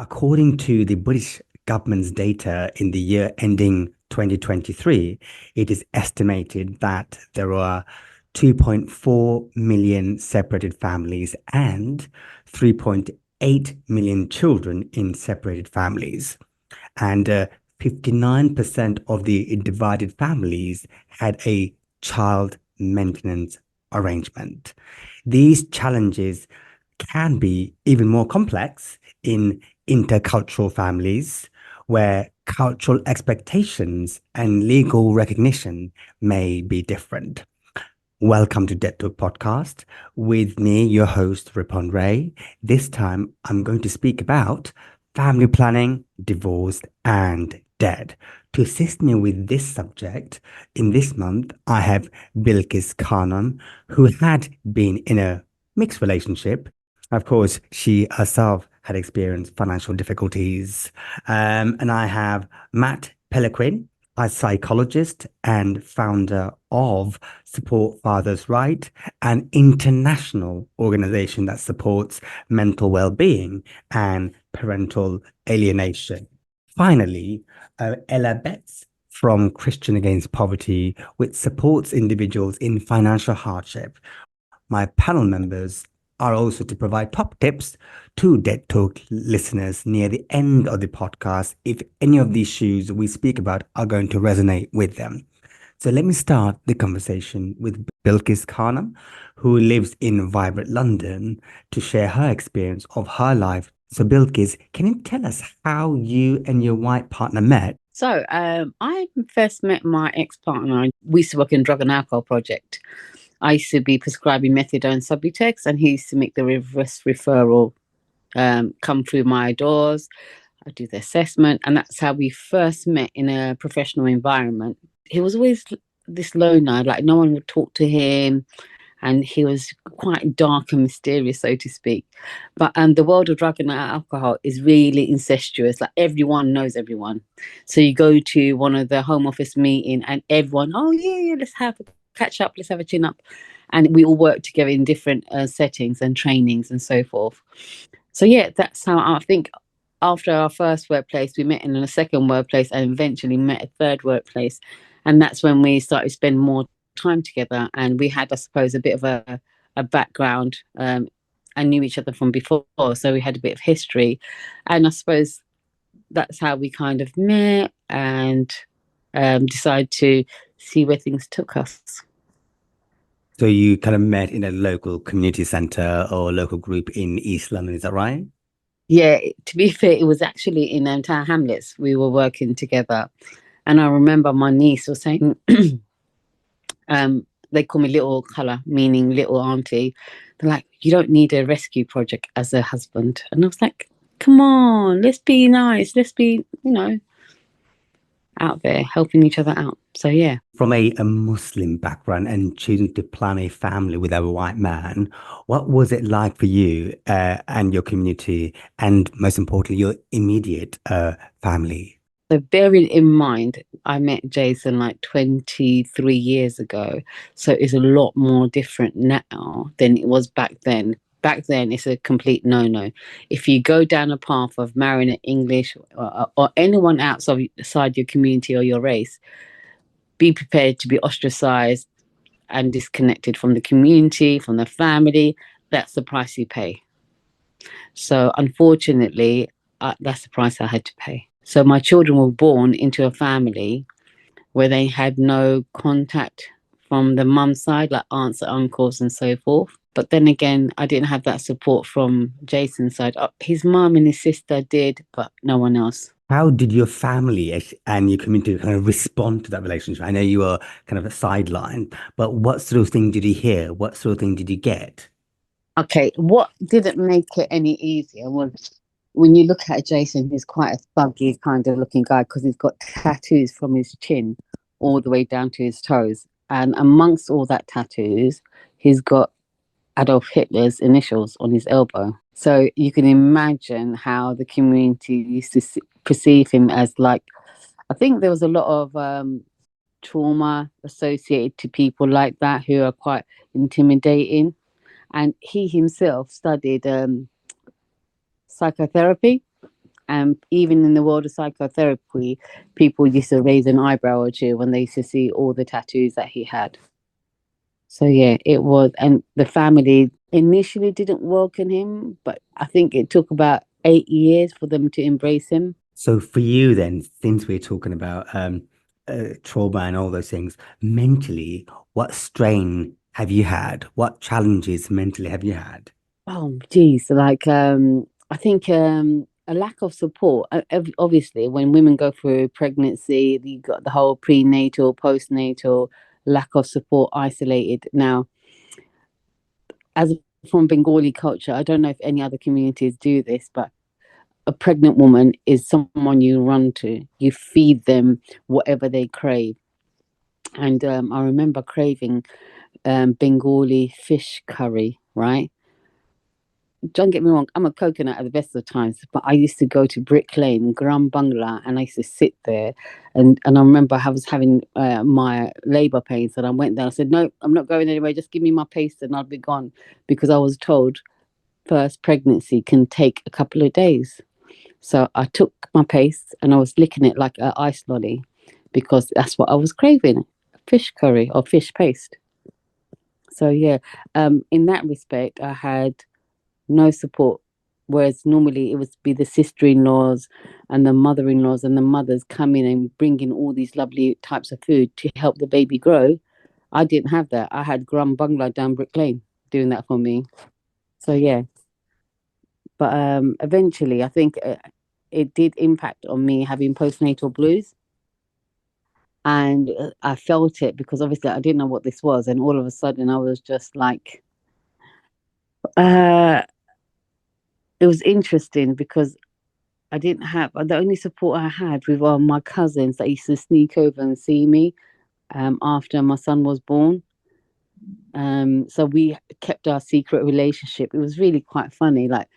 According to the British government's data in the year ending 2023, it is estimated that there are 2.4 million separated families and 3.8 million children in separated families. And 59% of the divided families had a child maintenance arrangement. These challenges can be even more complex in intercultural families where cultural expectations and legal recognition may be different. Welcome to Dead Talk Podcast. With me, your host, Ripon Ray. This time, I'm going to speak about family planning, divorce, and dead. To assist me with this subject, in this month, I have Bilckis Khanom, who had been in a mixed relationship. Of course, she herself had experienced financial difficulties. And I have Matt Pelequin, a psychologist and founder of Support Fathers Right, an international organization that supports mental well-being and parental alienation. Finally, Ella Betts from Christian Against Poverty, which supports individuals in financial hardship. My panel members are also to provide top tips to Dead Talk listeners near the end of the podcast if any of these issues we speak about are going to resonate with them. So let me start the conversation with Bilckis Khanom, who lives in vibrant London, to share her experience of her life. So Bilckis, can you tell us how you and your white partner met? So I first met my ex-partner. We used to work in drug and alcohol project. I used to be prescribing methadone Subutex, and he used to make the reverse referral come through my doors. I do the assessment, and that's how we first met in a professional environment. He was always this loner, like no one would talk to him, and he was quite dark and mysterious, so to speak. But the world of drug and alcohol is really incestuous. Like everyone knows everyone. So you go to one of the home office meeting, and everyone, oh yeah, let's have a catch up, let's have a chin up, and we all work together in different settings and trainings and so forth. So yeah, that's how I think. After our first workplace, we met in a second workplace and eventually met a third workplace, and that's when we started to spend more time together. And we had, I suppose, a bit of a background and knew each other from before, so we had a bit of history, and I suppose that's how we kind of met and decided to see where things took us. So you kind of met in a local community center or local group in East London, is that right? Yeah, to be fair, it was actually in Tower Hamlets. We were working together, and I remember my niece was saying, they call me Little Colour, meaning little auntie. They're like, you don't need a rescue project as a husband. And I was like, come on, let's be nice. Let's be, out there helping each other out. So, yeah. From a Muslim background and choosing to plan a family with a white man, what was it like for you and your community, and most importantly, your immediate family? So bearing in mind, I met Jason like 23 years ago. So it's a lot more different now than it was back then. Back then, it's a complete no-no. If you go down a path of marrying an English or anyone outside your community or your race, be prepared to be ostracized and disconnected from the community, from the family. That's the price you pay. So unfortunately, that's the price I had to pay. So my children were born into a family where they had no contact from the mum's side, like aunts, uncles, and so forth. But then again, I didn't have that support from Jason's side. His mum and his sister did, but no one else. How did your family and your community kind of respond to that relationship? I know you were kind of a sideline, but what sort of thing did you hear? What sort of thing did you get? Okay, what didn't make it any easier was when you look at Jason, he's quite a thuggy kind of looking guy because he's got tattoos from his chin all the way down to his toes. And amongst all that tattoos, he's got Adolf Hitler's initials on his elbow. So you can imagine how the community used to perceive him as like, I think there was a lot of trauma associated to people like that who are quite intimidating. And he himself studied psychotherapy. And even in the world of psychotherapy, people used to raise an eyebrow or two when they used to see all the tattoos that he had. So yeah, it was, and the family initially didn't welcome him, but I think it took about 8 years for them to embrace him. So for you then, since we're talking about trauma and all those things, mentally, what strain have you had? What challenges mentally have you had? Oh, geez, like I think a lack of support. Obviously, when women go through pregnancy, you got the whole prenatal, postnatal lack of support, isolated. Now, as from Bengali culture, I don't know if any other communities do this, but a pregnant woman is someone you run to. You feed them whatever they crave. And I remember craving Bengali fish curry, right? Don't get me wrong, I'm a coconut at the best of times, but I used to go to Brick Lane, Gram Bangla, and I used to sit there. And I remember I was having my labor pains, and I went there. I said, no, I'm not going anywhere. Just give me my paste and I'll be gone. Because I was told first pregnancy can take a couple of days. So I took my paste and I was licking it like an ice lolly because that's what I was craving, fish curry or fish paste. So yeah, in that respect, I had no support. Whereas normally it would be the sister-in-laws and the mother-in-laws and the mothers coming and bringing all these lovely types of food to help the baby grow. I didn't have that. I had Grum Bungalow down Brick Lane doing that for me. So yeah, but eventually I think it did impact on me having postnatal blues. And I felt it because obviously I didn't know what this was. And all of a sudden I was just like, uh, it was interesting because I didn't have the only support I had with my cousins that used to sneak over and see me after my son was born. So we kept our secret relationship. It was really quite funny. Like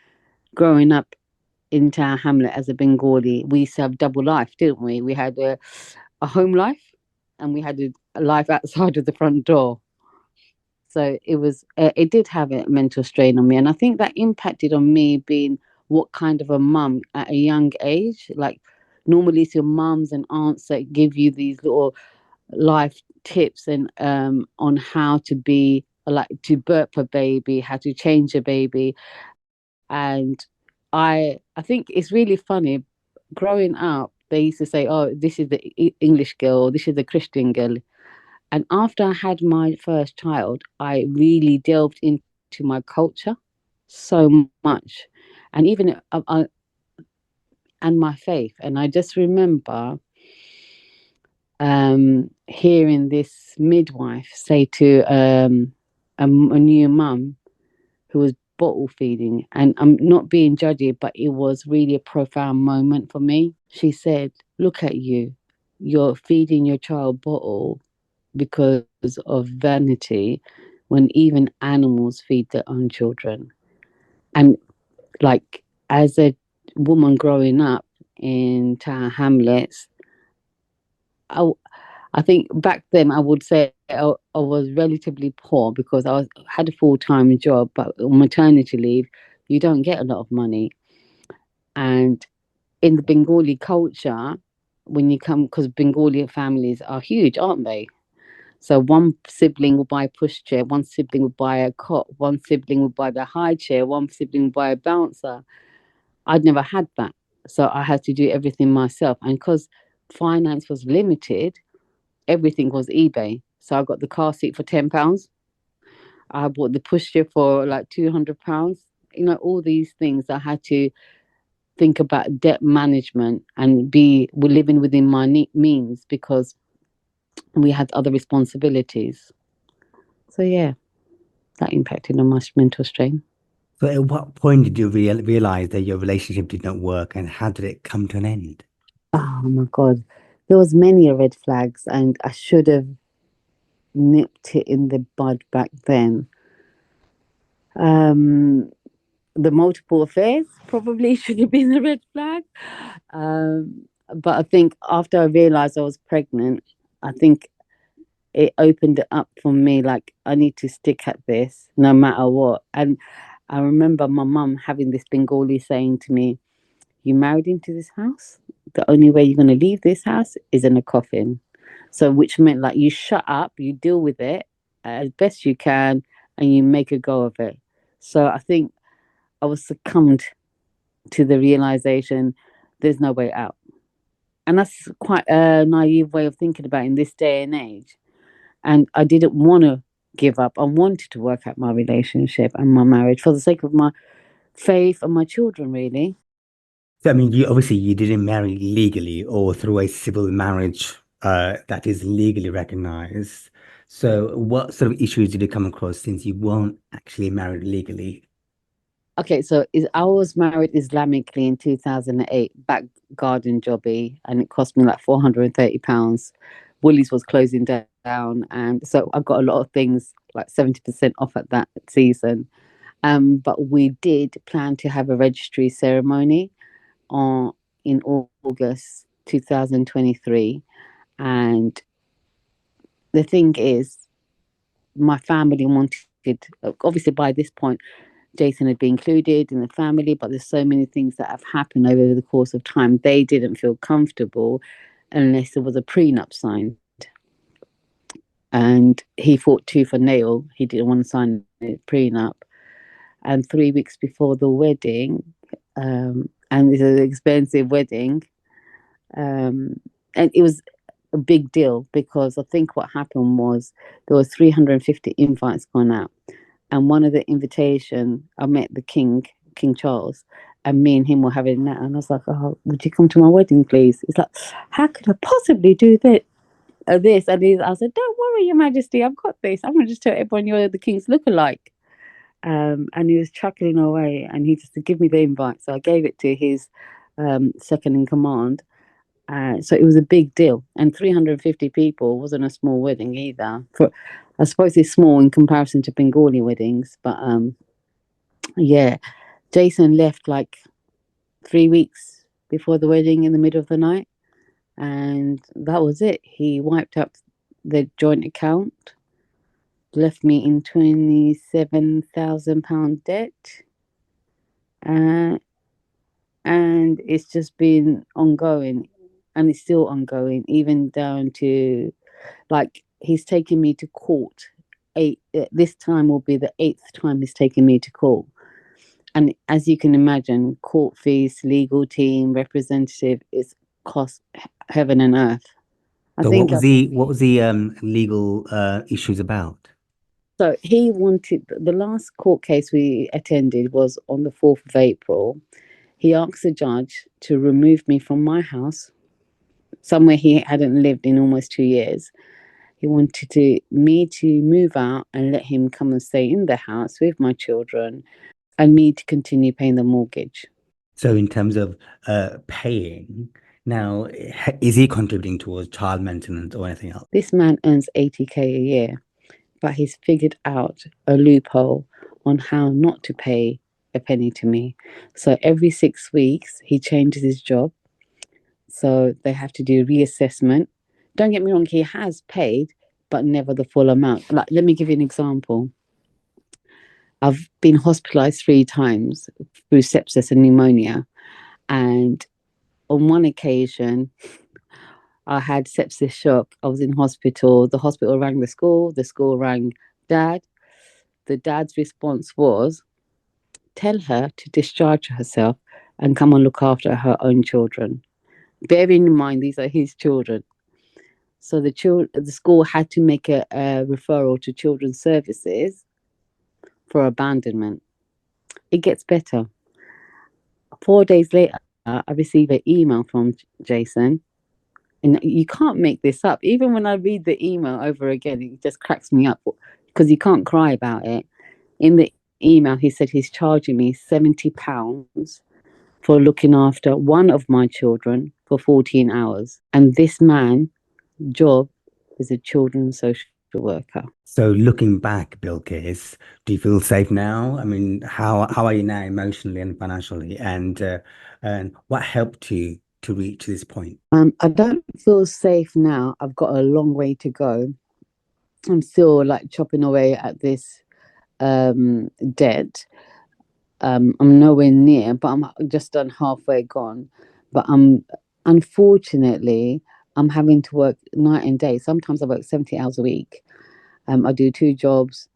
growing up in Tower Hamlet as a Bengali, we used to have double life, didn't we? We had a home life and we had a life outside of the front door. So it did have a mental strain on me. And I think that impacted on me being what kind of a mum at a young age. Like, normally it's your mums and aunts that give you these little life tips and on how to be, like, to burp a baby, how to change a baby. And I think it's really funny. Growing up, they used to say, "Oh, this is the English girl, this is the Christian girl." And after I had my first child, I really delved into my culture so much, and even and my faith. And I just remember hearing this midwife say to a new mum who was bottle feeding, and I'm not being judgy, but it was really a profound moment for me. She said, "Look at you, you're feeding your child bottle because of vanity when even animals feed their own children." And like, as a woman growing up in Tower Hamlets, I, I think back then I would say I was relatively poor because had a full-time job, but on maternity leave, you don't get a lot of money. And in the Bengali culture, when you come, because Bengali families are huge, aren't they? So one sibling will buy a pushchair, one sibling will buy a cot, one sibling will buy the high chair, one sibling will buy a bouncer. I'd never had that. So I had to do everything myself. And because finance was limited, everything was eBay. So I got the car seat for £10. I bought the pushchair for like £200. All these things I had to think about debt management and we're living within my means because we had other responsibilities. So yeah, that impacted on my mental strain. So at what point did you realize that your relationship did not work and how did it come to an end? Oh my God. There was many red flags and I should have nipped it in the bud back then. Um, the multiple affairs probably should have been the red flag. But I think after I realized I was pregnant, I think it opened it up for me. Like, I need to stick at this no matter what. And I remember my mum having this Bengali saying to me, you married into this house. The only way you're going to leave this house is in a coffin. So, which meant like you shut up, you deal with it as best you can, and you make a go of it. So, I think I was succumbed to the realization there's no way out. And that's quite a naive way of thinking about it in this day and age. And I didn't want to give up. I wanted to work out my relationship and my marriage for the sake of my faith and my children, really. So, I mean, you obviously you didn't marry legally or through a civil marriage that is legally recognized. So, what sort of issues did you come across since you weren't actually married legally? Okay, so I was married Islamically in 2008, back garden jobby, and it cost me like £430. Woolies was closing down, and so I got a lot of things like 70% off at that season. But we did plan to have a registry ceremony on in August 2023, and the thing is, my family wanted, obviously by this point Jason had been included in the family, but there's so many things that have happened over the course of time. They didn't feel comfortable unless there was a prenup signed. And he fought tooth and nail. He didn't want to sign a prenup. And 3 weeks before the wedding, and it's an expensive wedding, and it was a big deal because I think what happened was there was 350 invites gone out, and one of the invitation I met the King Charles, and me and him were having that, and I was like, "Oh, would you come to my wedding, please?" He's like, "How could I possibly do that?" This and I said, "Don't worry, Your Majesty, I've got this. I'm gonna just tell everyone you're the king's lookalike." And he was chuckling away, and he just to give me the invite, so I gave it to his second in command. So it was a big deal, and 350 people wasn't a small wedding either. For I suppose it's small in comparison to Bengali weddings, but yeah, Jason left like 3 weeks before the wedding in the middle of the night, and that was it. He wiped out the joint account, left me in £27,000 debt, uh, and it's just been ongoing, and it's still ongoing, even down to like he's taken me to court. This time will be the eighth time he's taken me to court. And as you can imagine, court fees, legal team, representative, it's cost heaven and earth. I So, think what was the legal issues about? so. He wanted the last court case we attended was on the 4th of April. He asked the judge to remove me from my house, somewhere he hadn't lived in almost 2 years. He wanted me to move out and let him come and stay in the house with my children, and me to continue paying the mortgage. So, in terms of paying, now, is he contributing towards child maintenance or anything else? This man earns 80k a year, but he's figured out a loophole on how not to pay a penny to me. So every 6 weeks, he changes his job. So they have to do reassessment. Don't get me wrong, he has paid, but never the full amount. Like, let me give you an example. I've been hospitalized 3 times through sepsis and pneumonia. And on one occasion, I had sepsis shock. I was in hospital. The hospital rang the school rang dad. The dad's response was, tell her to discharge herself and come and look after her own children. Bearing in mind, these are his children. So the school had to make a referral to children's services for abandonment. It gets better. 4 days later, I received an email from Jason, and you can't make this up. Even when I read the email over again, it just cracks me up because you can't cry about it. In the email, he said he's charging me £70 for looking after one of my children for 14 hours. And this man job is a children's social worker. So, looking back, Bilkis, do you feel safe now? I mean, how are you now emotionally and financially, and what helped you to reach this point? I don't feel safe now. I've got a long way to go. I'm still like chopping away at this debt. I'm nowhere near, but I'm just done halfway gone. But unfortunately, I'm having to work night and day. Sometimes I work 70 hours a week. I do two jobs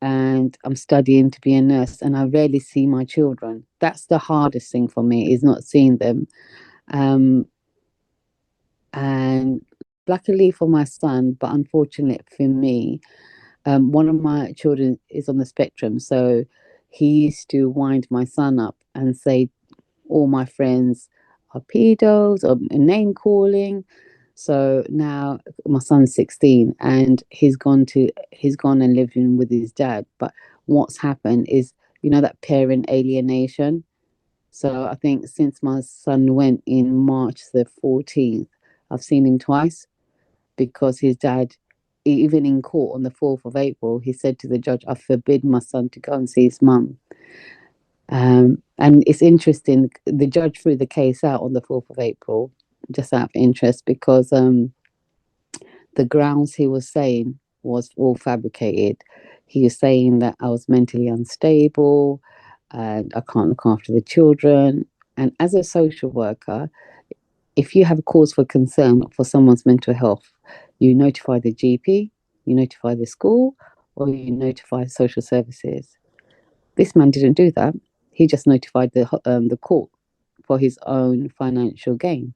and I'm studying to be a nurse and I rarely see my children. That's the hardest thing for me is not seeing them. Um, and luckily for my son, but unfortunately for me, one of my children is on the spectrum. So he used to wind my son up and say all my friends are pedos or name calling. So now my son's 16 and he's gone and lived in with his dad. But what's happened is, that parent alienation. So I think since my son went in March the 14th, I've seen him twice because his dad, even in court on the 4th of April, he said to the judge, I forbid my son to go and see his mum. And it's interesting, the judge threw the case out on the 4th of April, just out of interest, because the grounds he was saying was all fabricated. He was saying that I was mentally unstable and I can't look after the children. And as a social worker, if you have a cause for concern for someone's mental health, you notify the GP, you notify the school, or you notify social services. This man didn't do that. He just notified the court for his own financial gain.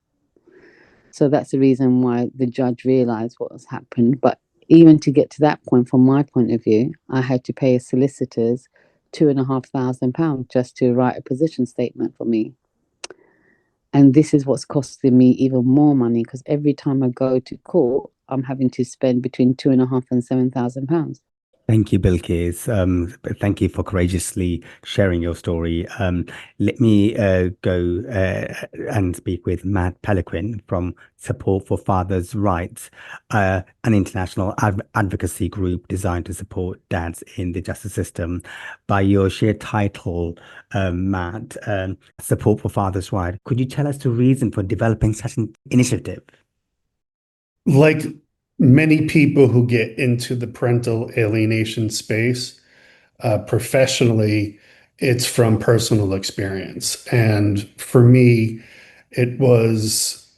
So that's the reason why the judge realised what has happened. But even to get to that point, from my point of view, I had to pay a solicitor's £2,500 just to write a position statement for me. And this is what's costing me even more money because every time I go to court, I'm having to spend between £2,500 and £7,000. Thank you, Bilckis. Thank you for courageously sharing your story. Let me go and speak with Matt Peliquin from Support for Fathers' Rights, an international advocacy group designed to support dads in the justice system. By your sheer title, Matt, Support for Fathers' Rights, could you tell us the reason for developing such an initiative? Like many people who get into the parental alienation space, professionally, it's from personal experience. And for me, it was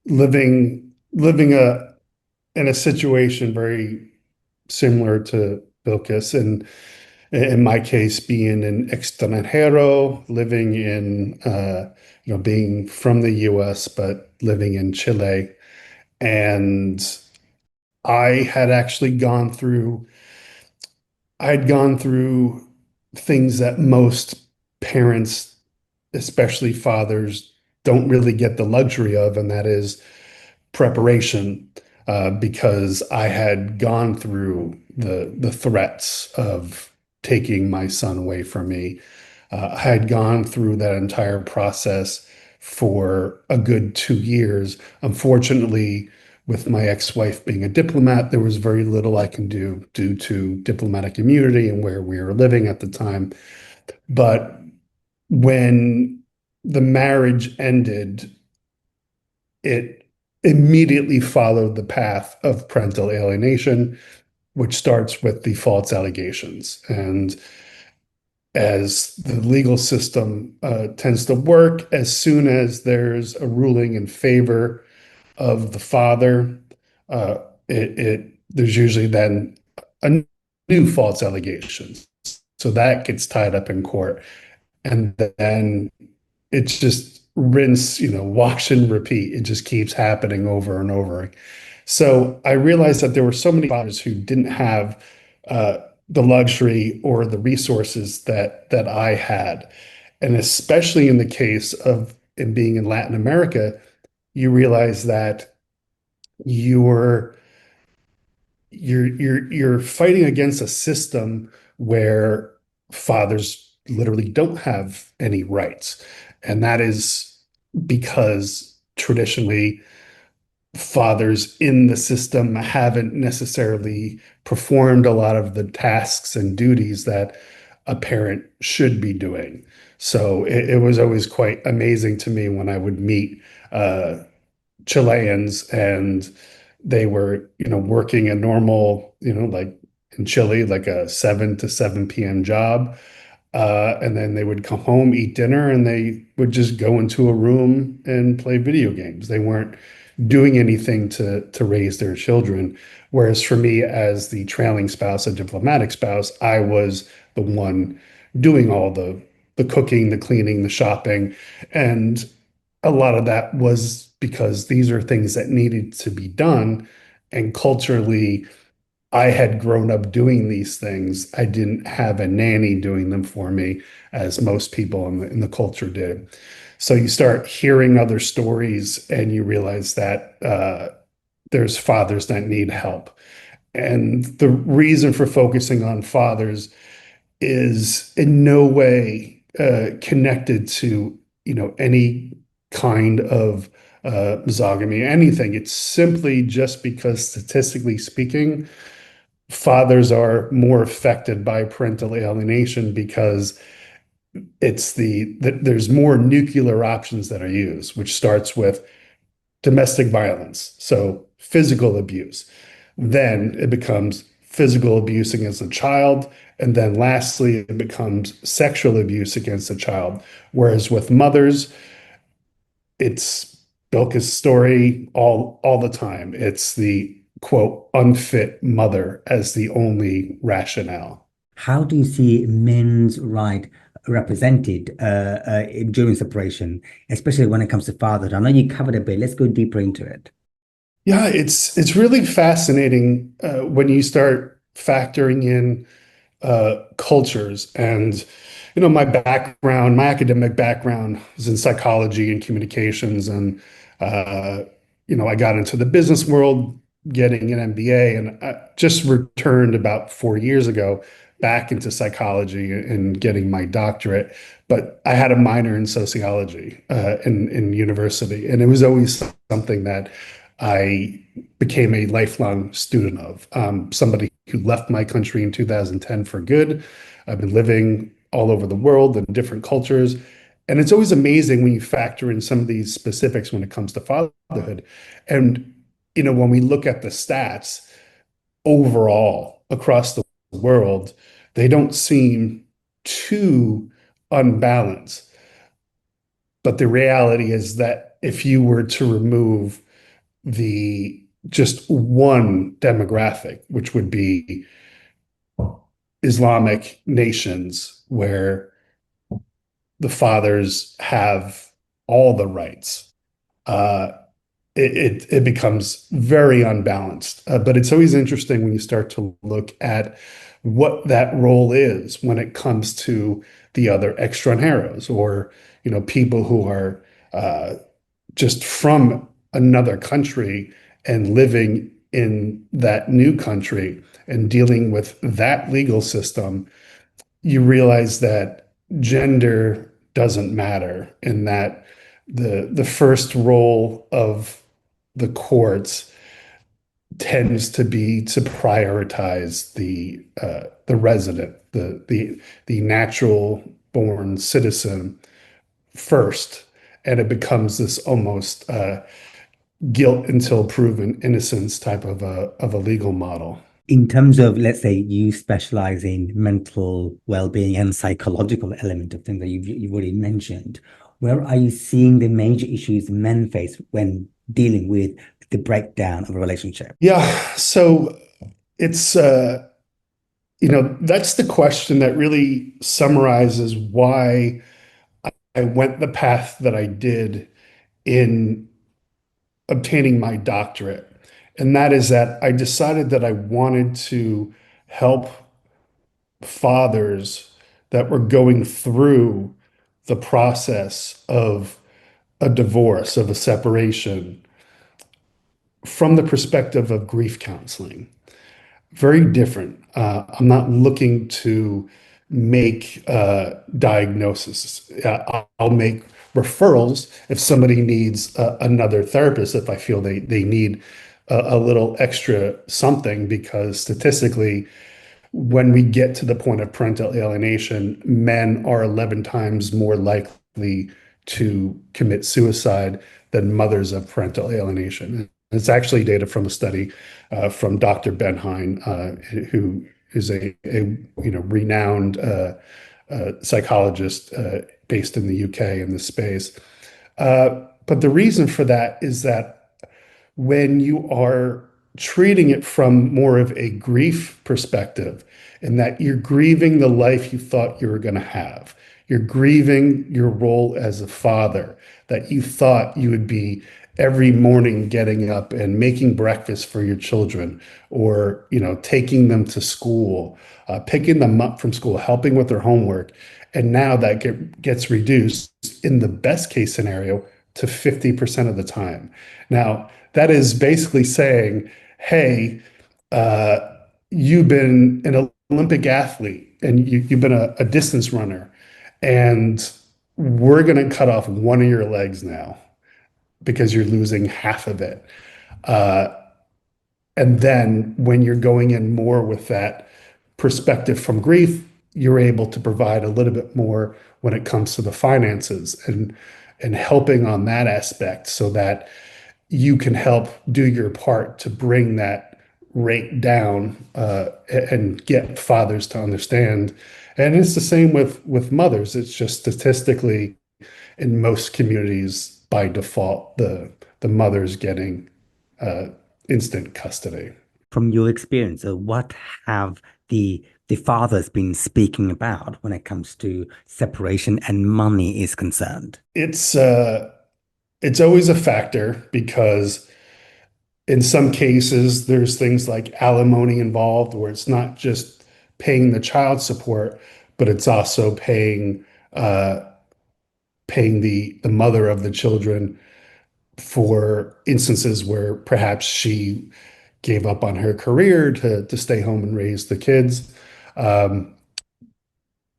living in a situation very similar to Bilckis, and in my case, being an extranjero, living in being from the U.S. but living in Chile. And I had actually gone through things that most parents, especially fathers, don't really get the luxury of, and that is preparation, because I had gone through the threats of taking my son away from me. I had gone through that entire process for a good 2 years. Unfortunately, with my ex-wife being a diplomat, there was very little I can do due to diplomatic immunity and where we were living at the time. But when the marriage ended, it immediately followed the path of parental alienation, which starts with the false allegations. And as the legal system tends to work, as soon as there's a ruling in favor of the father, uh, there's usually then a new false allegations. So that gets tied up in court. And then it's just rinse, wash and repeat. It just keeps happening over and over. So I realized that there were so many fathers who didn't have the luxury or the resources that I had. And especially in the case of in being in Latin America, you realize that you're you're fighting against a system where fathers literally don't have any rights. And that is because traditionally fathers in the system haven't necessarily performed a lot of the tasks and duties that a parent should be doing. So it was always quite amazing to me when I would meet Chileans and they were, working a normal, like in Chile, like a 7 to 7 p.m. job. And then they would come home, eat dinner, and they would just go into a room and play video games. They weren't doing anything to raise their children. Whereas for me, as the trailing spouse, a diplomatic spouse, I was the one doing all the cooking, the cleaning, the shopping. And a lot of that was because these are things that needed to be done. And culturally, I had grown up doing these things. I didn't have a nanny doing them for me, as most people in the culture did. So you start hearing other stories and you realize that there's fathers that need help. And the reason for focusing on fathers is in no way connected to, any kind of misogamy, anything. It's simply just because statistically speaking, fathers are more affected by parental alienation because there's more nuclear options that are used, which starts with domestic violence, so physical abuse. Then it becomes physical abuse against a child, and then lastly, it becomes sexual abuse against a child. Whereas with mothers, it's Bilckis' story all the time. It's the quote unfit mother as the only rationale. How do you see men's right represented during separation, especially when it comes to fatherhood? I know you covered a bit. Let's go deeper into it. Yeah, it's really fascinating when you start factoring in cultures. And my academic background is in psychology and communications, and uh, I got into the business world, getting an MBA, and I just returned about 4 years ago back into psychology and getting my doctorate. But I had a minor in sociology in university, and it was always something that I became a lifelong student of. Somebody who left my country in 2010 for good. I've been living all over the world in different cultures. And it's always amazing when you factor in some of these specifics when it comes to fatherhood. And, when we look at the stats overall across the world, they don't seem too unbalanced. But the reality is that if you were to remove the just one demographic, which would be Islamic nations where the fathers have all the rights, uh, it becomes very unbalanced. But it's always interesting when you start to look at what that role is when it comes to the other extranjeros, or people who are just from another country and living in that new country and dealing with that legal system. You realize that gender doesn't matter, and that the first role of the courts tends to be to prioritize the resident, the natural born citizen first, and it becomes this almost guilt until proven innocence type of a legal model. In terms of, let's say, you specialize in mental well-being and psychological element of things that you've already mentioned, where are you seeing the major issues men face when dealing with the breakdown of a relationship? Yeah, so it's that's the question that really summarizes why I went the path that I did in obtaining my doctorate. And that is that I decided that I wanted to help fathers that were going through the process of a divorce, of a separation, from the perspective of grief counseling. Very different. I'm not looking to make diagnoses. I'll make referrals if somebody needs another therapist, if I feel they need a little extra something, because statistically, when we get to the point of parental alienation, men are 11 times more likely to commit suicide than mothers of parental alienation. It's actually data from a study from Dr. Ben Hine, who is a renowned psychologist based in the UK in this space. But the reason for that is that when you are treating it from more of a grief perspective, in that you're grieving the life you thought you were going to have, you're grieving your role as a father, that you thought you would be every morning getting up and making breakfast for your children, or taking them to school, picking them up from school, helping with their homework. And now that gets reduced in the best case scenario to 50% of the time. Now, that is basically saying, hey, uh, you've been an Olympic athlete and you've been a distance runner, and we're going to cut off one of your legs now because you're losing half of it. Uh, and then when you're going in more with that perspective from grief, you're able to provide a little bit more when it comes to the finances, and helping on that aspect so that you can help do your part to bring that rate down, and get fathers to understand. And it's the same with mothers. It's just statistically in most communities by default, the mother's getting uh, instant custody. From your experience, what have the fathers been speaking about when it comes to separation and money is concerned? It's always a factor because in some cases there's things like alimony involved, where it's not just paying the child support, but it's also uh, paying the mother of the children for instances where perhaps she gave up on her career to stay home and raise the kids. Um,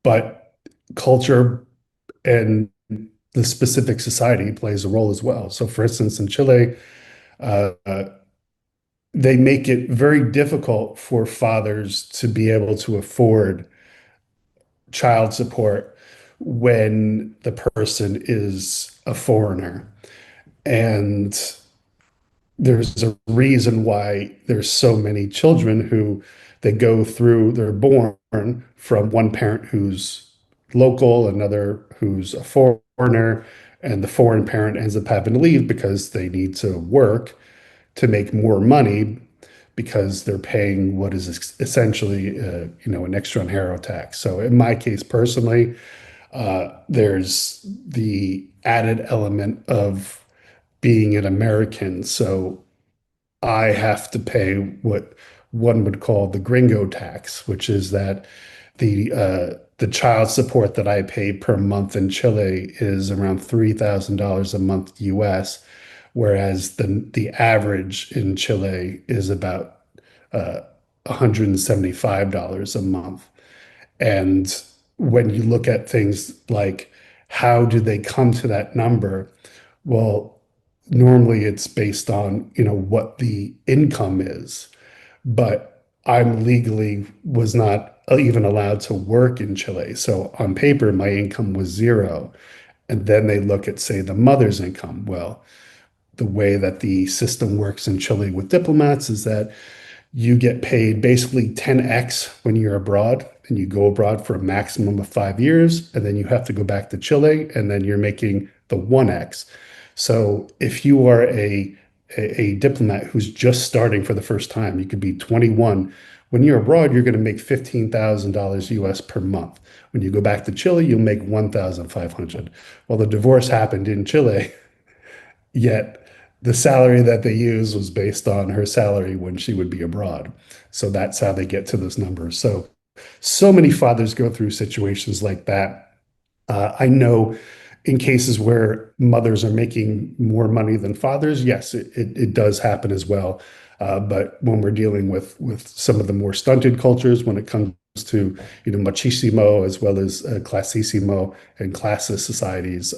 but culture and the specific society plays a role as well. So, for instance, in Chile, uh, they make it very difficult for fathers to be able to afford child support when the person is a foreigner. And there's a reason why there's so many children who they go through, they're born from one parent who's local, another who's a foreigner, and the foreign parent ends up having to leave because they need to work to make more money because they're paying what is essentially, an extra inhero tax. So in my case personally, there's the added element of being an American. So I have to pay what one would call the gringo tax, which is that the child support that I pay per month in Chile is around $3,000 a month US, whereas the average in Chile is about uh, $175 a month. And when you look at things like how do they come to that number? Well, normally it's based on, what the income is, but I'm legally was not even allowed to work in Chile. So on paper, my income was zero. And then they look at, say, the mother's income. Well, the way that the system works in Chile with diplomats is that you get paid basically 10x when you're abroad, and you go abroad for a maximum of 5 years, and then you have to go back to Chile, and then you're making the 1x. So if you are a diplomat who's just starting for the first time, you could be 21. When you're abroad, you're going to make $15,000 US per month. When you go back to Chile, you'll make 1,500. Well, the divorce happened in Chile, yet the salary that they use was based on her salary when she would be abroad. So that's how they get to those numbers. So many fathers go through situations like that. I know in cases where mothers are making more money than fathers, yes, it does happen as well. But when we're dealing with some of the more stunted cultures, when it comes to machismo as well as classissimo and classist societies,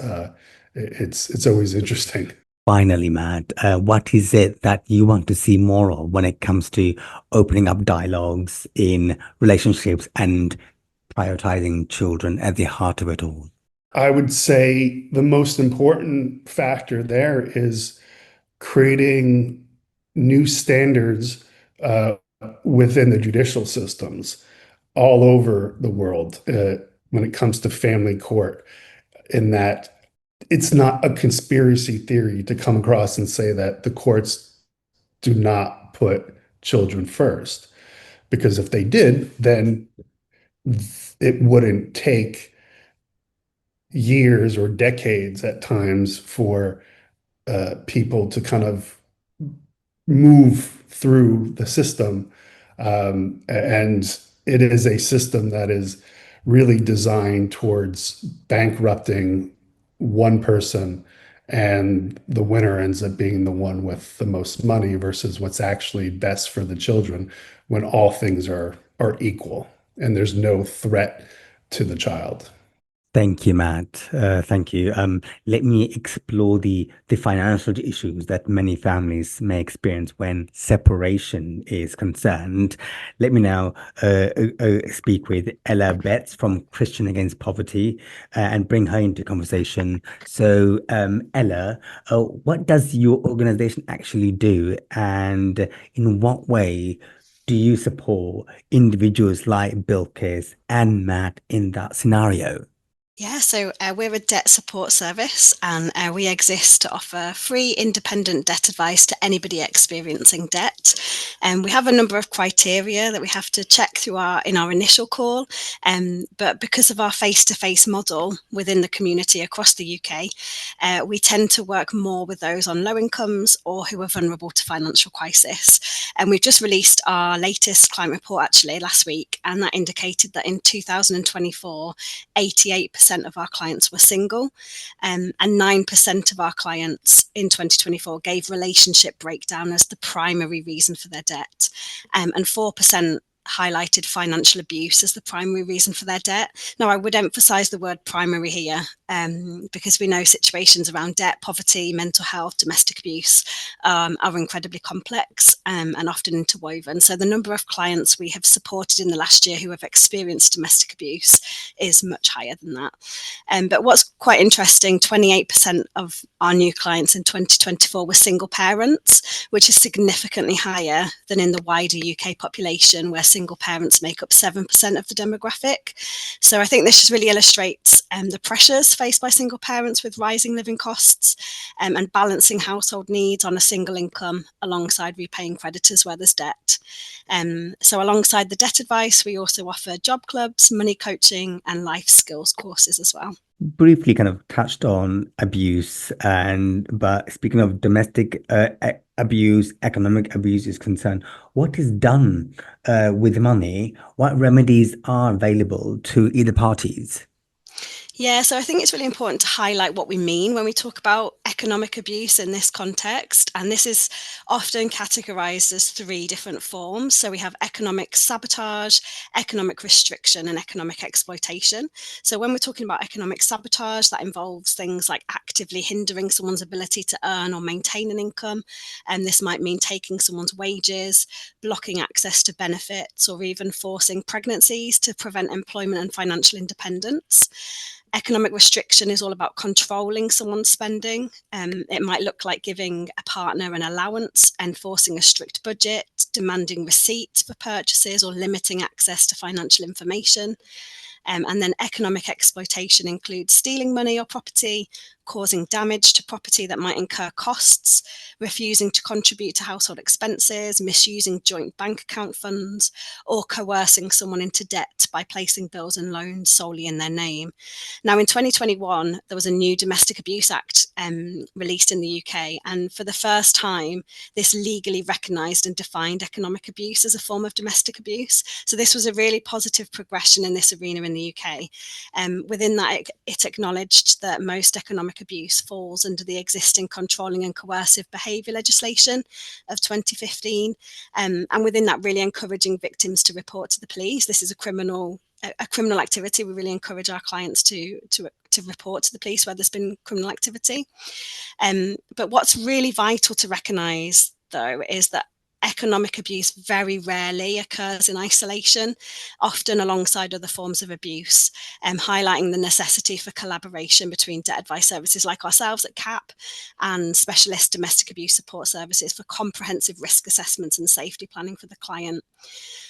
it's always interesting. Finally, Matt, what is it that you want to see more of when it comes to opening up dialogues in relationships and prioritizing children at the heart of it all? I would say the most important factor there is creating new standards within the judicial systems all over the world. when it comes to family court, in that it's not a conspiracy theory to come across and say that the courts do not put children first. Because if they did, then it wouldn't take years or decades at times for people to kind of move through the system. And it is a system that is really designed towards bankrupting one person, and the winner ends up being the one with the most money versus what's actually best for the children when all things are equal and there's no threat to the child. Thank you, Matt. Thank you. Let me explore the financial issues that many families may experience when separation is concerned. Let me now speak with Ella Betts from Christian Against Poverty and bring her into conversation. So, Ella, what does your organization actually do, and in what way do you support individuals like Bilckis and Matt in that scenario? Yeah, so we're a debt support service, and we exist to offer free independent debt advice to anybody experiencing debt. And we have a number of criteria that we have to check through in our initial call. But because of our face-to-face model within the community across the UK, we tend to work more with those on low incomes or who are vulnerable to financial crisis. And we've just released our latest client report actually last week, and that indicated that in 2024, 88% of our clients were single, and 9% of our clients in 2024 gave relationship breakdown as the primary reason for their debt, and 4% highlighted financial abuse as the primary reason for their debt. Now, I would emphasize the word primary here, because we know situations around debt, poverty, mental health, domestic abuse are incredibly complex and often interwoven. So the number of clients we have supported in the last year who have experienced domestic abuse is much higher than that. But what's quite interesting, 28% of our new clients in 2024 were single parents, which is significantly higher than in the wider UK population, where single parents make up 7% of the demographic. So I think this just really illustrates the pressures faced by single parents with rising living costs and balancing household needs on a single income alongside repaying creditors where there's debt. So alongside the debt advice, we also offer job clubs, money coaching and life skills courses as well. Briefly kind of touched on abuse, but speaking of domestic abuse, economic abuse is concerned, what is done with money? What remedies are available to either parties? Yeah, so I think it's really important to highlight what we mean when we talk about economic abuse in this context. And this is often categorized as 3 different forms. So we have economic sabotage, economic restriction, and economic exploitation. So when we're talking about economic sabotage, that involves things like actively hindering someone's ability to earn or maintain an income. And this might mean taking someone's wages, blocking access to benefits, or even forcing pregnancies to prevent employment and financial independence. Economic restriction is all about controlling someone's spending. It might look like giving a partner an allowance, enforcing a strict budget, demanding receipts for purchases, or limiting access to financial information. And then economic exploitation includes stealing money or property, causing damage to property that might incur costs, refusing to contribute to household expenses, misusing joint bank account funds, or coercing someone into debt by placing bills and loans solely in their name. Now, in 2021, there was a new Domestic Abuse Act released in the UK, and for the first time, this legally recognised and defined economic abuse as a form of domestic abuse. So this was a really positive progression in this arena in the UK. Within that, it acknowledged that most economic abuse falls under the existing controlling and coercive behaviour legislation of 2015, and within that, really encouraging victims to report to the police. This is a criminal activity. We really encourage our clients to report to the police where there's been criminal activity. But what's really vital to recognise, though, is that economic abuse very rarely occurs in isolation, often alongside other forms of abuse, highlighting the necessity for collaboration between debt advice services like ourselves at CAP and specialist domestic abuse support services for comprehensive risk assessments and safety planning for the client.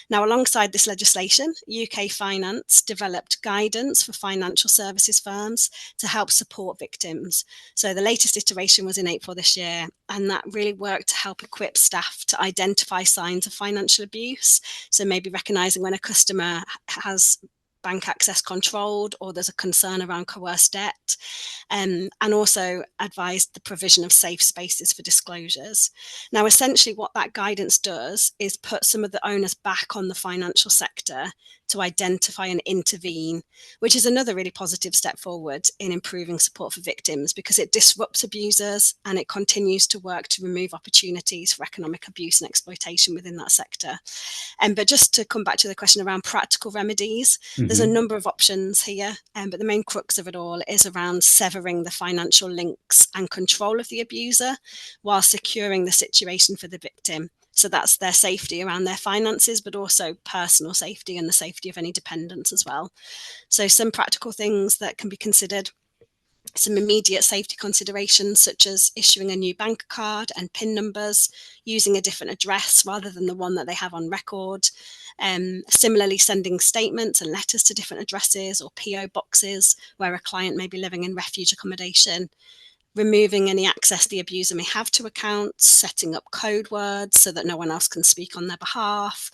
Now, alongside this legislation, UK Finance developed guidance for financial services firms to help support victims. So the latest iteration was in April this year, and that really worked to help equip staff to identify signs of financial abuse. So maybe recognising when a customer has bank access controlled or there's a concern around coerced debt, and also advised the provision of safe spaces for disclosures. Now, essentially what that guidance does is put some of the onus back on the financial sector to identify and intervene, which is another really positive step forward in improving support for victims, because it disrupts abusers and it continues to work to remove opportunities for economic abuse and exploitation within that sector. But just to come back to the question around practical remedies, there's a number of options here, but the main crux of it all is around severing the financial links and control of the abuser while securing the situation for the victim. So that's their safety around their finances, but also personal safety and the safety of any dependents as well. So some practical things that can be considered: some immediate safety considerations, such as issuing a new bank card and PIN numbers, using a different address rather than the one that they have on record. Similarly, sending statements and letters to different addresses or PO boxes where a client may be living in refuge accommodation. Removing any access the abuser may have to accounts, setting up code words so that no one else can speak on their behalf.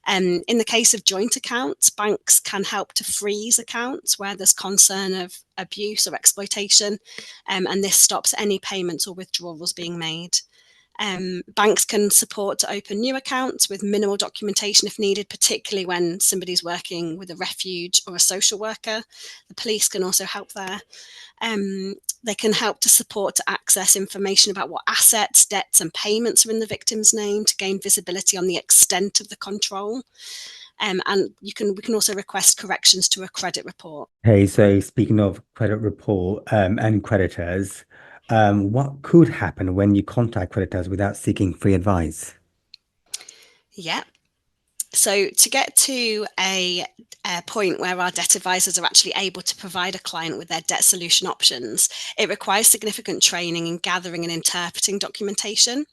In the case of joint accounts, banks can help to freeze accounts where there's concern of abuse or exploitation, and this stops any payments or withdrawals being made. Banks can support to open new accounts with minimal documentation if needed, particularly when somebody's working with a refuge or a social worker. The police can also help there. They can help to support to access information about what assets, debts and payments are in the victim's name to gain visibility on the extent of the control. And we can also request corrections to a credit report. Hey, so speaking of credit report and creditors, what could happen when you contact creditors without seeking free advice? Yeah. So to get to a point where our debt advisors are actually able to provide a client with their debt solution options, it requires significant training in gathering and interpreting documentation.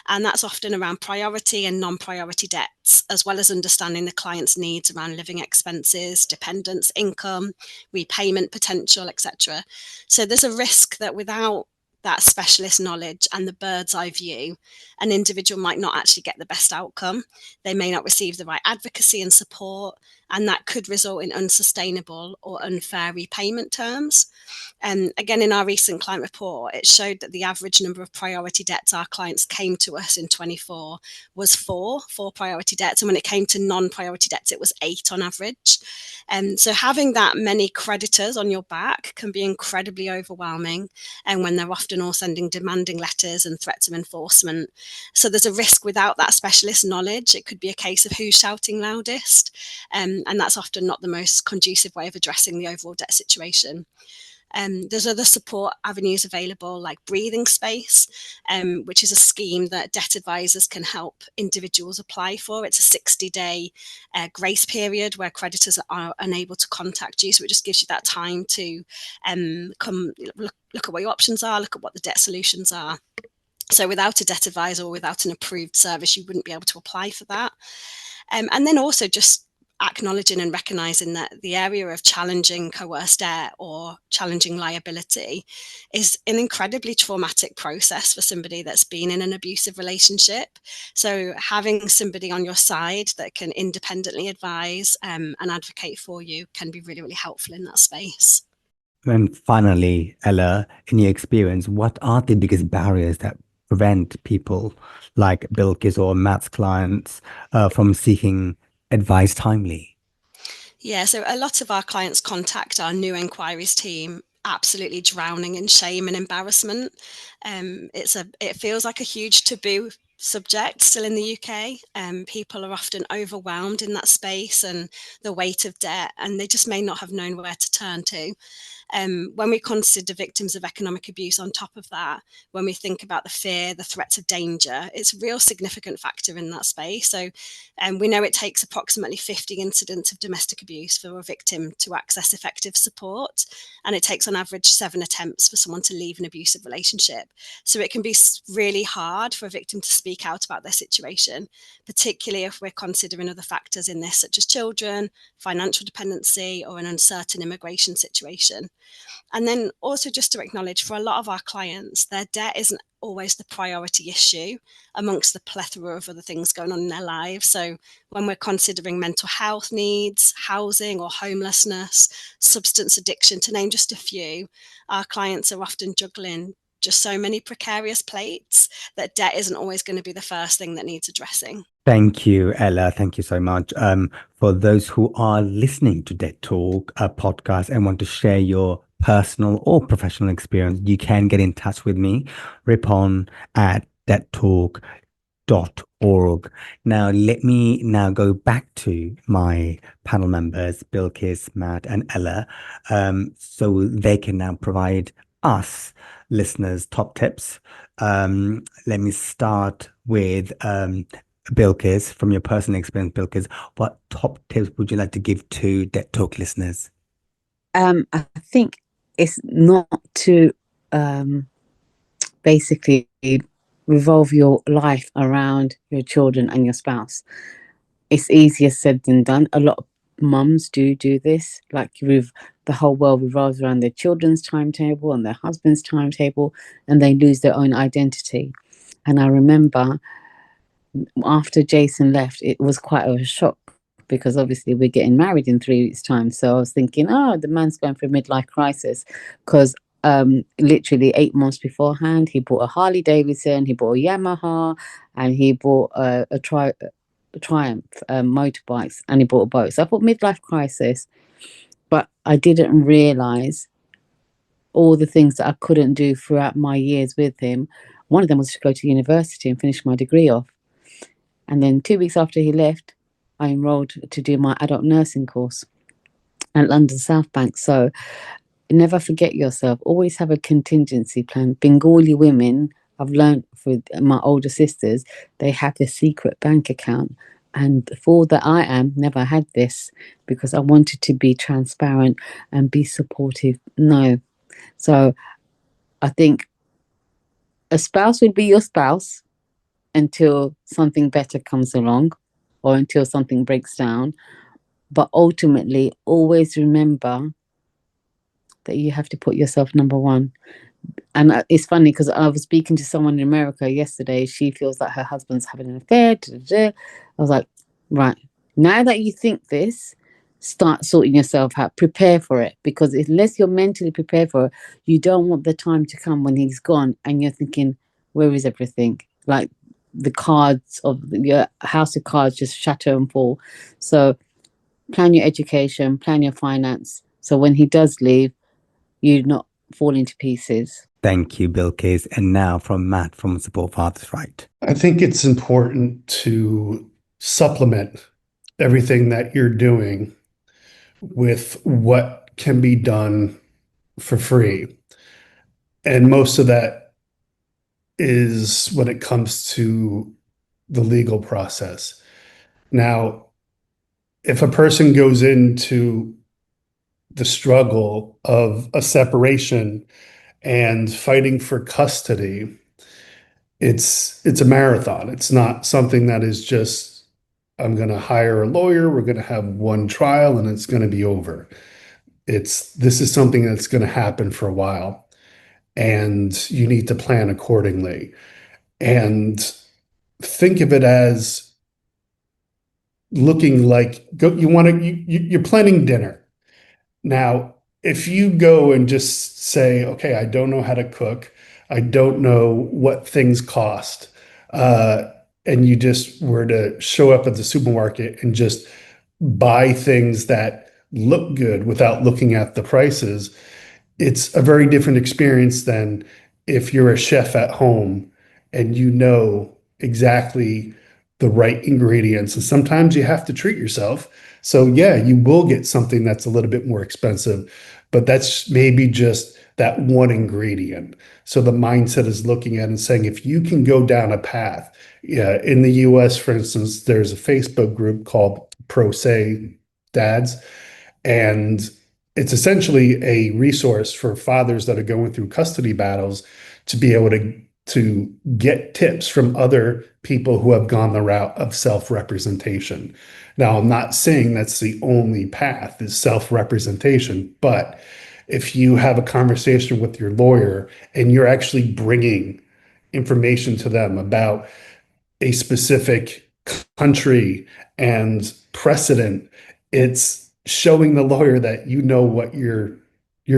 And that's often around priority and non-priority debts, as well as understanding the client's needs around living expenses, dependents, income, repayment potential, etc. So there's a risk that without that specialist knowledge and the bird's eye view, an individual might not actually get the best outcome. They may not receive the right advocacy and support, and that could result in unsustainable or unfair repayment terms. And again, in our recent client report, it showed that the average number of priority debts our clients came to us in 24 was four priority debts. And when it came to non-priority debts, it was 8 on average. And so having that many creditors on your back can be incredibly overwhelming. And when they're often all sending demanding letters and threats of enforcement. So there's a risk without that specialist knowledge. It could be a case of who's shouting loudest. And that's often not the most conducive way of addressing the overall debt situation. There's other support avenues available, like breathing space, which is a scheme that debt advisors can help individuals apply for. It's a 60-day grace period where creditors are unable to contact you. So it just gives you that time to come look at what your options are, look at what the debt solutions are. So without a debt advisor or without an approved service, you wouldn't be able to apply for that. And then also just acknowledging and recognizing that the area of challenging coerced debt or challenging liability is an incredibly traumatic process for somebody that's been in an abusive relationship. So having somebody on your side that can independently advise and advocate for you can be really, really helpful in that space. And finally, Ella, in your experience, what are the biggest barriers that prevent people like Bilckis or Matt's clients from seeking advice timely? Yeah, so a lot of our clients contact our new inquiries team absolutely drowning in shame and embarrassment. It feels like a huge taboo subject still in the UK. People are often overwhelmed in that space and the weight of debt, and they just may not have known where to turn to. When we consider victims of economic abuse on top of that, when we think about the fear, the threats of danger, it's a real significant factor in that space. So we know it takes approximately 50 incidents of domestic abuse for a victim to access effective support. And it takes on average 7 attempts for someone to leave an abusive relationship. So it can be really hard for a victim to speak out about their situation, particularly if we're considering other factors in this, such as children, financial dependency, or an uncertain immigration situation. And then also just to acknowledge, for a lot of our clients, their debt isn't always the priority issue amongst the plethora of other things going on in their lives. So when we're considering mental health needs, housing or homelessness, substance addiction, to name just a few, our clients are often juggling just so many precarious plates that debt isn't always going to be the first thing that needs addressing. Thank you, Ella. Thank you so much. For those who are listening to Debt Talk, a podcast, and want to share your personal or professional experience, you can get in touch with me, Ripon at debttalk.org. Now, let me now go back to my panel members, Bilckis, Matt, and Ella, so they can now provide us listeners top tips. Let me start with Bilckis. From your personal experience, Bilckis, what top tips would you like to give to Debt Talk listeners? I think it's not to basically revolve your life around your children and your spouse. It's easier said than done. A lot of mums do this, like the whole world revolves around their children's timetable and their husband's timetable, and they lose their own identity. And I remember after Jason left, it was quite a shock, because obviously we're getting married in 3 weeks' time. So I was thinking, oh, the man's going through a midlife crisis, because literally 8 months beforehand, he bought a Harley Davidson, he bought a Yamaha, and he bought a Triumph motorbikes, and he bought a boat. So I thought midlife crisis, but I didn't realize all the things that I couldn't do throughout my years with him. One of them was to go to university and finish my degree off. And then 2 weeks after he left, I enrolled to do my adult nursing course at London South Bank. So never forget yourself. Always have a contingency plan. Bengali women, I've learned with my older sisters, they have the secret bank account. And for that, I never had this, because I wanted to be transparent and be supportive. No. So I think a spouse will be your spouse until something better comes along, or until something breaks down. But ultimately, always remember that you have to put yourself number one. And it's funny, because I was speaking to someone in America yesterday. She feels like her husband's having an affair. I was like, right, now that you think this, start sorting yourself out. Prepare for it, because unless you're mentally prepared for it, you don't want the time to come when he's gone and you're thinking, where is everything? Like the cards of your house of cards just shatter and fall. So plan your education, plan your finance, so when he does leave, you not fall into pieces. Thank you, Bilckis. And now from Matt from Support Fathers Right. I think it's important to supplement everything that you're doing with what can be done for free. And most of that is when it comes to the legal process. Now, if a person goes into the struggle of a separation and fighting for custody, it's a marathon. It's not something that is just, I'm going to hire a lawyer, we're going to have one trial, and it's going to be over. This is something that's going to happen for a while, and you need to plan accordingly. And think of it as looking like you're planning dinner. Now, if you go and just say, okay, I don't know how to cook, I don't know what things cost, and you just were to show up at the supermarket and just buy things that look good without looking at the prices, it's a very different experience than if you're a chef at home and you know exactly the right ingredients. And sometimes you have to treat yourself. So yeah, you will get something that's a little bit more expensive, but that's maybe just that one ingredient. So the mindset is looking at and saying, if you can go down a path, yeah, in the US, for instance, there's a Facebook group called Pro Se Dads, and it's essentially a resource for fathers that are going through custody battles to be able to get tips from other people who have gone the route of self-representation. Now, I'm not saying that's the only path is self-representation, but if you have a conversation with your lawyer and you're actually bringing information to them about a specific country and precedent, it's showing the lawyer that you know what you're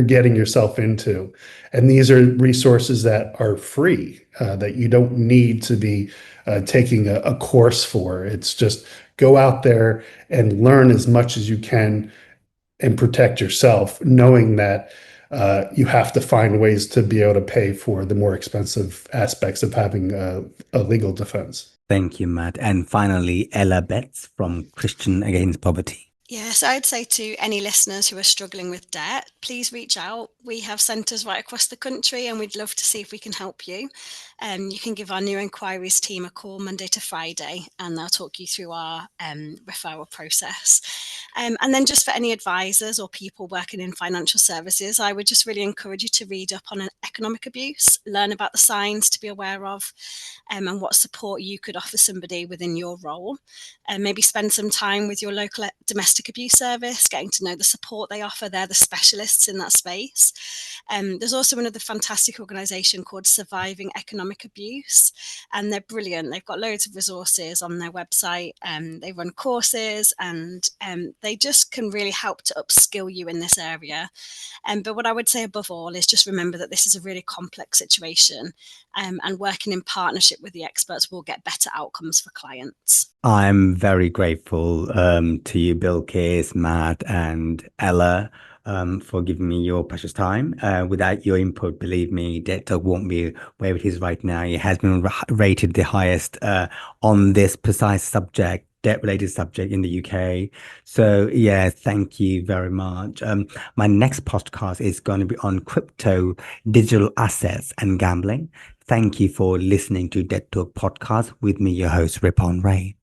getting yourself into. And these are resources that are free, that you don't need to be taking a course for. It's just go out there and learn as much as you can and protect yourself, knowing that you have to find ways to be able to pay for the more expensive aspects of having a legal defense. Thank you, Matt. And finally, Ella Betts from Christian Against Poverty. Yes, I'd say to any listeners who are struggling with debt, please reach out. We have centres right across the country and we'd love to see if we can help you. You can give our new inquiries team a call Monday to Friday and they'll talk you through our referral process. And then just for any advisors or people working in financial services, I would just really encourage you to read up on economic abuse, learn about the signs to be aware of, and what support you could offer somebody within your role. And maybe spend some time with your local domestic abuse service, getting to know the support they offer. They're the specialists in that space. There's also another fantastic organisation called Surviving Economic Abuse, and they're brilliant. They've got loads of resources on their website. They run courses, and they just can really help to upskill you in this area. But what I would say above all is just remember that this is a really complex situation, and working in partnership with the experts will get better outcomes for clients. I'm very grateful to you, Bilckis, Matt, and Ella, for giving me your precious time. Without your input, believe me, Debt Talk won't be where it is right now. It has been rated the highest on this precise subject, debt-related subject in the UK. So yeah, thank you very much. My next podcast is going to be on crypto, digital assets, and gambling. Thank you for listening to Debt Talk podcast with me, your host, Ripon Ray.